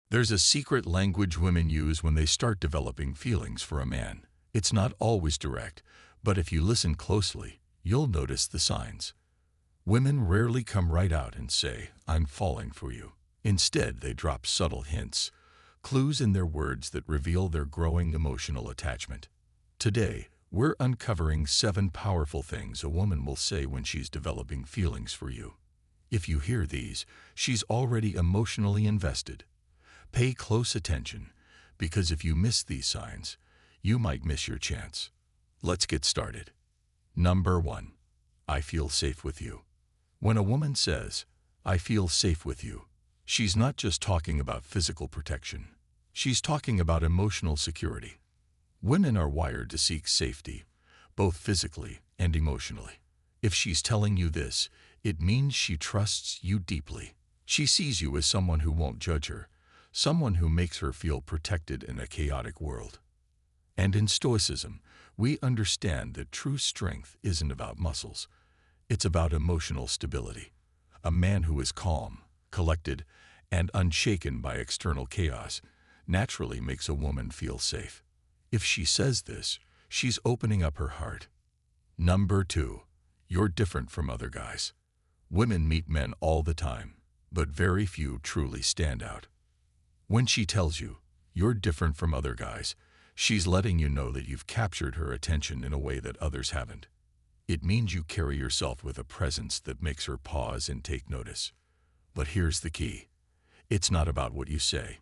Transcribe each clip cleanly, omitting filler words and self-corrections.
There's a secret language women use when they start developing feelings for a man. It's not always direct, but if you listen closely, you'll notice the signs. Women rarely come right out and say, "I'm falling for you." Instead, they drop subtle hints, clues in their words that reveal their growing emotional attachment. Today, we're uncovering 7 powerful things a woman will say when she's developing feelings for you. If you hear these, she's already emotionally invested. Pay close attention, because if you miss these signs, you might miss your chance. Let's get started. Number 1. I feel safe with you. When a woman says, "I feel safe with you," she's not just talking about physical protection. She's talking about emotional security. Women are wired to seek safety, both physically and emotionally. If she's telling you this, it means she trusts you deeply. She sees you as someone who won't judge her, someone who makes her feel protected in a chaotic world. And in Stoicism, we understand that true strength isn't about muscles. It's about emotional stability. A man who is calm, collected, and unshaken by external chaos naturally makes a woman feel safe. If she says this, she's opening up her heart. Number 2. You're different from other guys. Women meet men all the time, but very few truly stand out. When she tells you, "You're different from other guys," she's letting you know that you've captured her attention in a way that others haven't. It means you carry yourself with a presence that makes her pause and take notice. But here's the key. It's not about what you say.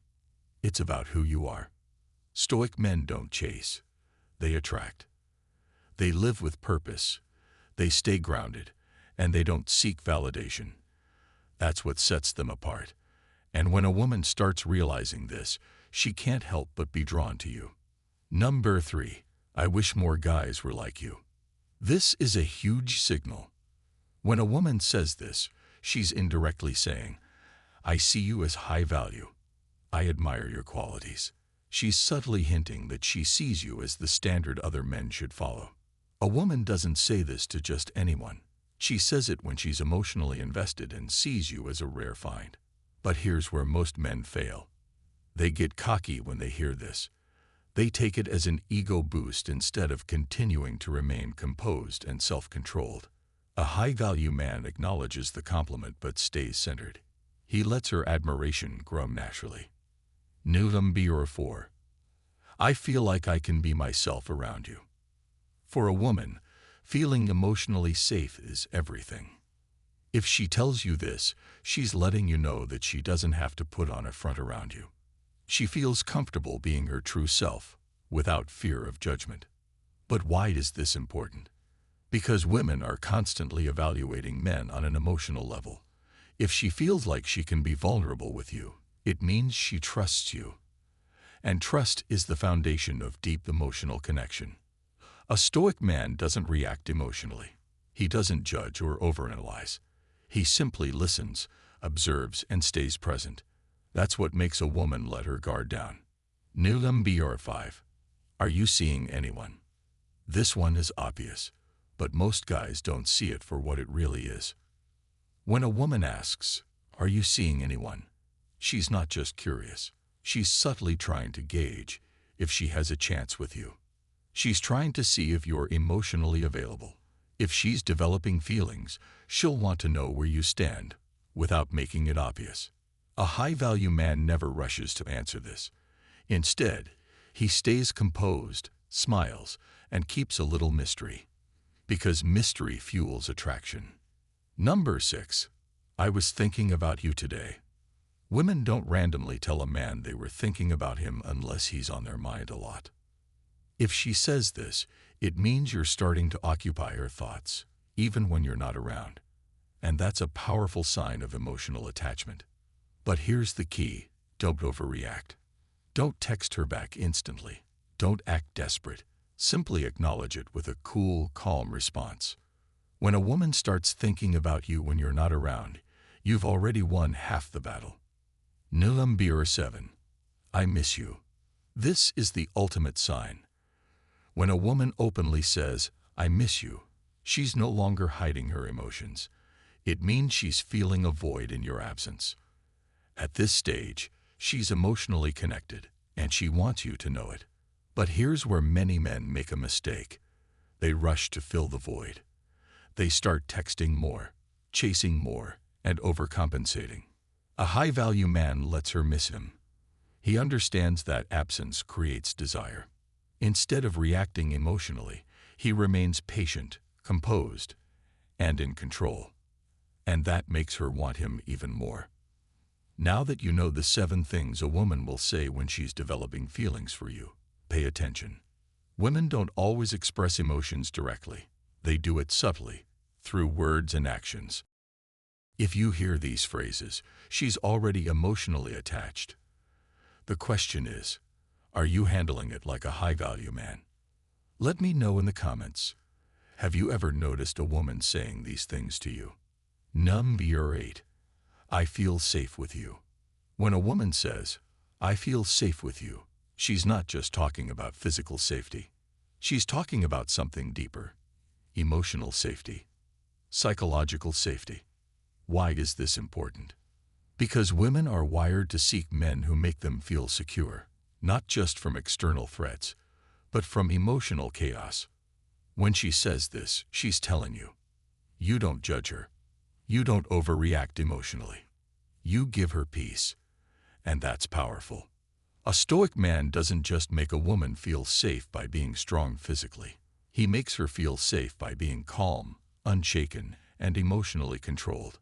It's about who you are. Stoic men don't chase. They attract. They live with purpose. They stay grounded, and they don't seek validation. That's what sets them apart. And when a woman starts realizing this, she can't help but be drawn to you. Number 3. I wish more guys were like you. This is a huge signal. When a woman says this, she's indirectly saying, "I see you as high value. I admire your qualities." She's subtly hinting that she sees you as the standard other men should follow. A woman doesn't say this to just anyone. She says it when she's emotionally invested and sees you as a rare find. But here's where most men fail. They get cocky when they hear this. They take it as an ego boost instead of continuing to remain composed and self-controlled. A high-value man acknowledges the compliment but stays centered. He lets her admiration grow naturally. Number 4. I feel like I can be myself around you. For a woman, feeling emotionally safe is everything. If she tells you this, she's letting you know that she doesn't have to put on a front around you. She feels comfortable being her true self, without fear of judgment. But why is this important? Because women are constantly evaluating men on an emotional level. If she feels like she can be vulnerable with you, it means she trusts you. And trust is the foundation of deep emotional connection. A stoic man doesn't react emotionally. He doesn't judge or overanalyze. He simply listens, observes, and stays present. That's what makes a woman let her guard down. Number 5. Are you seeing anyone? This one is obvious, but most guys don't see it for what it really is. When a woman asks, "Are you seeing anyone?" she's not just curious. She's subtly trying to gauge if she has a chance with you. She's trying to see if you're emotionally available. If she's developing feelings, she'll want to know where you stand, without making it obvious. A high-value man never rushes to answer this. Instead, he stays composed, smiles, and keeps a little mystery. Because mystery fuels attraction. Number 6. I was thinking about you today. Women don't randomly tell a man they were thinking about him unless he's on their mind a lot. If she says this, it means you're starting to occupy her thoughts, even when you're not around. And that's a powerful sign of emotional attachment. But here's the key: don't overreact. Don't text her back instantly. Don't act desperate. Simply acknowledge it with a cool, calm response. When a woman starts thinking about you when you're not around, you've already won half the battle. Number 7. I miss you. This is the ultimate sign. When a woman openly says, "I miss you," she's no longer hiding her emotions. It means she's feeling a void in your absence. At this stage, She's emotionally connected, and she wants you to know it. But here's where many men make a mistake. They rush to fill the void. They start texting more, chasing more, and overcompensating. A high-value man lets her miss him. He understands that absence creates desire. Instead of reacting emotionally, he remains patient, composed, and in control. And that makes her want him even more. Now that you know the 7 things a woman will say when she's developing feelings for you, pay attention. Women don't always express emotions directly. They do it subtly, through words and actions. If you hear these phrases, she's already emotionally attached. The question is, are you handling it like a high-value man? Let me know in the comments. Have you ever noticed a woman saying these things to you? Number 8. I feel safe with you. When a woman says, I feel safe with you, she's not just talking about physical safety. She's talking about something deeper. Emotional safety. Psychological safety. Why is this important? Because women are wired to seek men who make them feel secure, not just from external threats, but from emotional chaos. When she says this, she's telling you. You don't judge her. You don't overreact emotionally. You give her peace. And that's powerful. A stoic man doesn't just make a woman feel safe by being strong physically. He makes her feel safe by being calm, unshaken, and emotionally controlled.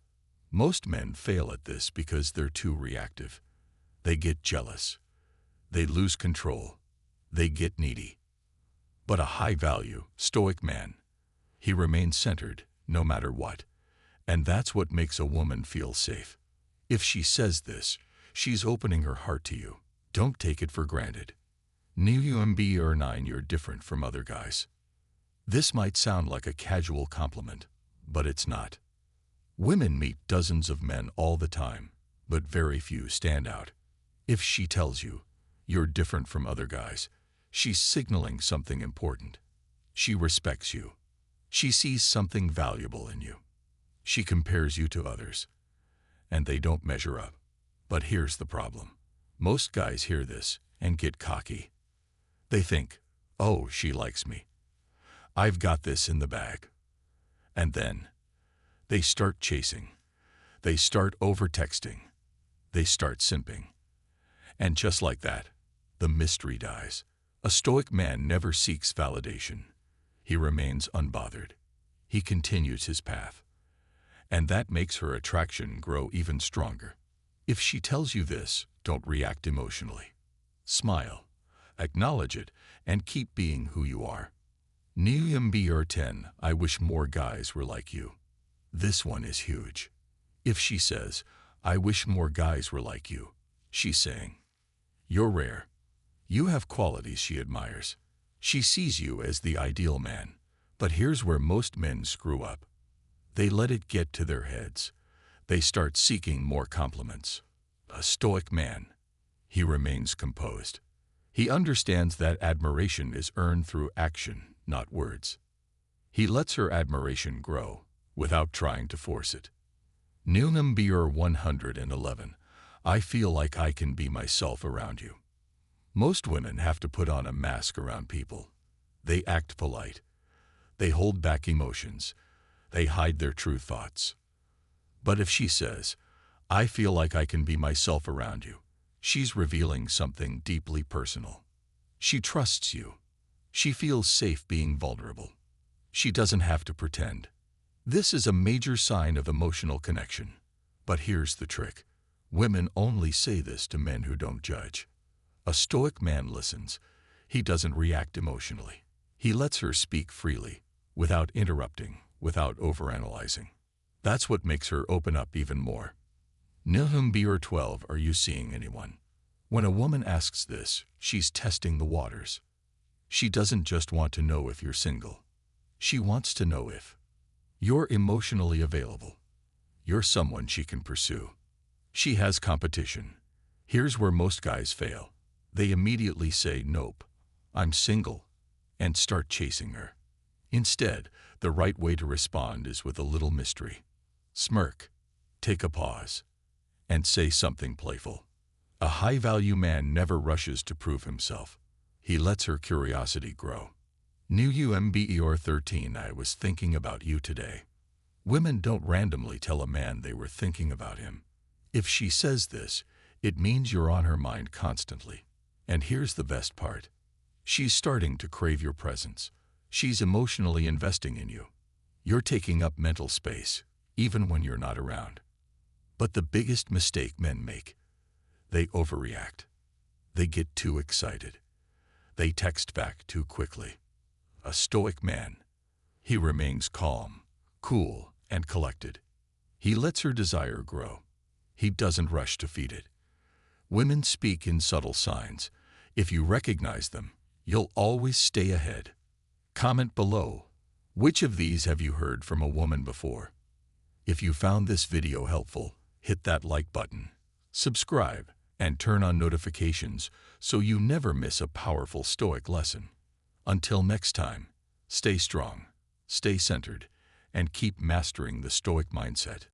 Most men fail at this because they're too reactive. They get jealous. They lose control. They get needy. But a high-value, stoic man, he remains centered, no matter what. And that's what makes a woman feel safe. If she says this, she's opening her heart to you. Don't take it for granted. Number 9, you're different from other guys. This might sound like a casual compliment, but it's not. Women meet dozens of men all the time, but very few stand out. If she tells you, you're different from other guys, she's signaling something important. She respects you. She sees something valuable in you. She compares you to others, and they don't measure up. But here's the problem. Most guys hear this and get cocky. They think, oh, she likes me. I've got this in the bag. And then they start chasing. They start over-texting. They start simping. And just like that, the mystery dies. A stoic man never seeks validation. He remains unbothered. He continues his path. And that makes her attraction grow even stronger. If she tells you this, don't react emotionally. Smile, acknowledge it, and keep being who you are. Number 10, I wish more guys were like you. This one is huge. If she says, I wish more guys were like you, she's saying, you're rare. You have qualities she admires. She sees you as the ideal man. But here's where most men screw up. They let it get to their heads. They start seeking more compliments. A stoic man, he remains composed. He understands that admiration is earned through action, not words. He lets her admiration grow without trying to force it. Number 111, I feel like I can be myself around you. Most women have to put on a mask around people. They act polite. They hold back emotions. They hide their true thoughts. But if she says, I feel like I can be myself around you, she's revealing something deeply personal. She trusts you. She feels safe being vulnerable. She doesn't have to pretend. This is a major sign of emotional connection. But here's the trick. Women only say this to men who don't judge. A stoic man listens. He doesn't react emotionally. He lets her speak freely, without interrupting, without overanalyzing. That's what makes her open up even more. Number 12, are you seeing anyone? When a woman asks this, she's testing the waters. She doesn't just want to know if you're single. She wants to know if you're emotionally available. You're someone she can pursue. She has competition. Here's where most guys fail. They immediately say, nope, I'm single, and start chasing her. Instead, the right way to respond is with a little mystery. Smirk, take a pause, and say something playful. A high-value man never rushes to prove himself. He lets her curiosity grow. New UMBER 13. I was thinking about you today. Women don't randomly tell a man they were thinking about him. If she says this, it means you're on her mind constantly. And here's the best part. She's starting to crave your presence. She's emotionally investing in you. You're taking up mental space, even when you're not around. But the biggest mistake men make, they overreact. They get too excited. They text back too quickly. A stoic man, he remains calm, cool, and collected. He lets her desire grow. He doesn't rush to feed it. Women speak in subtle signs. If you recognize them, you'll always stay ahead. Comment below. Which of these have you heard from a woman before? If you found this video helpful, hit that like button, subscribe, and turn on notifications so you never miss a powerful Stoic lesson. Until next time, stay strong, stay centered, and keep mastering the Stoic mindset.